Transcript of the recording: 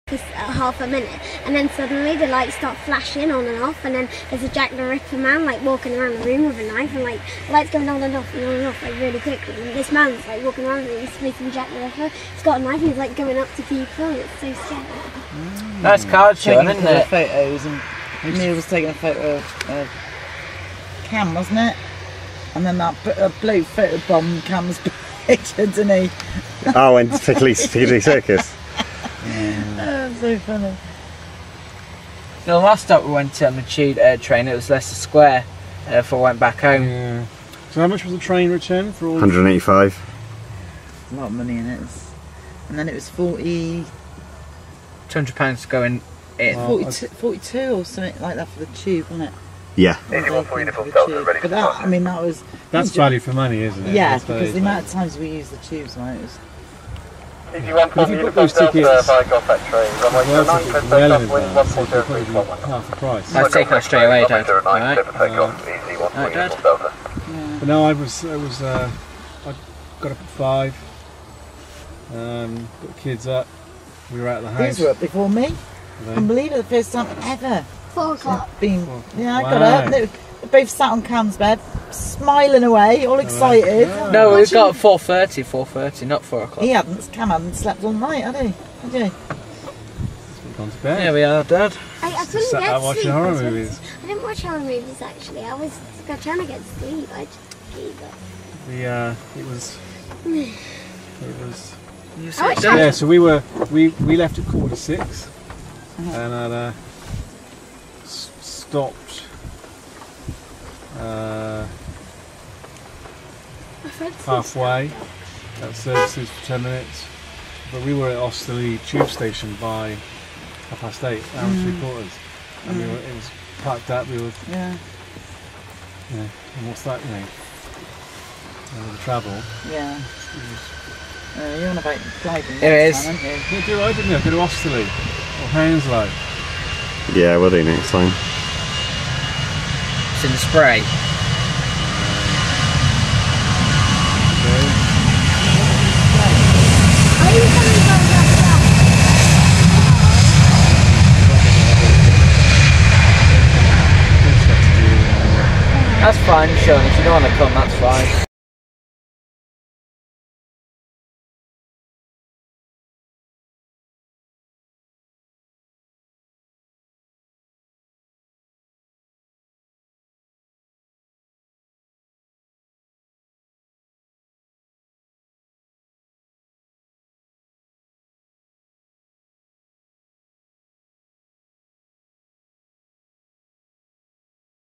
for half a minute, and then suddenly the lights start flashing on and off, and then there's a Jack the Ripper man like walking around the room with a knife, and like the lights going on and off and on and off like really quickly, and this man's like walking around and he's facing Jack the Ripper. He's got a knife and he's like going up to people, and it's so scary. Nice card showing, isn't it? Photos, and Neil was taking a photo of Cam, wasn't it? And then that bloke photobombed Cam's picture, didn't he? Oh, went to Piccadilly Circus. Oh, so funny. The last stop we went to on the tube train, it was Leicester Square before I went back home. Yeah. So how much was the train return for all? 185. A lot of money in it. And then it was 40... £200 to go in. 42 or something like that for the tube, wasn't it? Yeah. But that, I mean, that was... That's value for money, isn't it? Yeah, because the amount of times we used the tubes, right? It was... If you book those tickets, half the price. I've taken that straight away, Dad. Alright. Alright, Dad. But no, I got up at 5. Got the kids up. We were out of the house. These were up before me. I can't believe it, the first time ever. 4 o'clock. Yeah, I got up. They both sat on Cam's bed, smiling away, all excited. No, we got 4:30, not 4 o'clock. Cam hadn't slept all night, had he? Had you? Gone to bed. Here we are, Dad. I couldn't Sat get out watching sleep. horror movies. I didn't watch horror movies actually. I was trying to get sleep. I just gave up. It was. I Yeah, so we left at 6:15, and I'd stopped halfway at services for 10 minutes, but we were at Osterley tube station by 8:30, hour and 3/4, and it was packed up. We were and what's that mean? The travel. Yeah. You're on about gliding. It is. Time, aren't you? Yeah, do I didn't know. Go to Osterley or Hounslow. Yeah, we'll do next time. It's in the spray. That's fine, Sean. If you don't want to come, that's fine.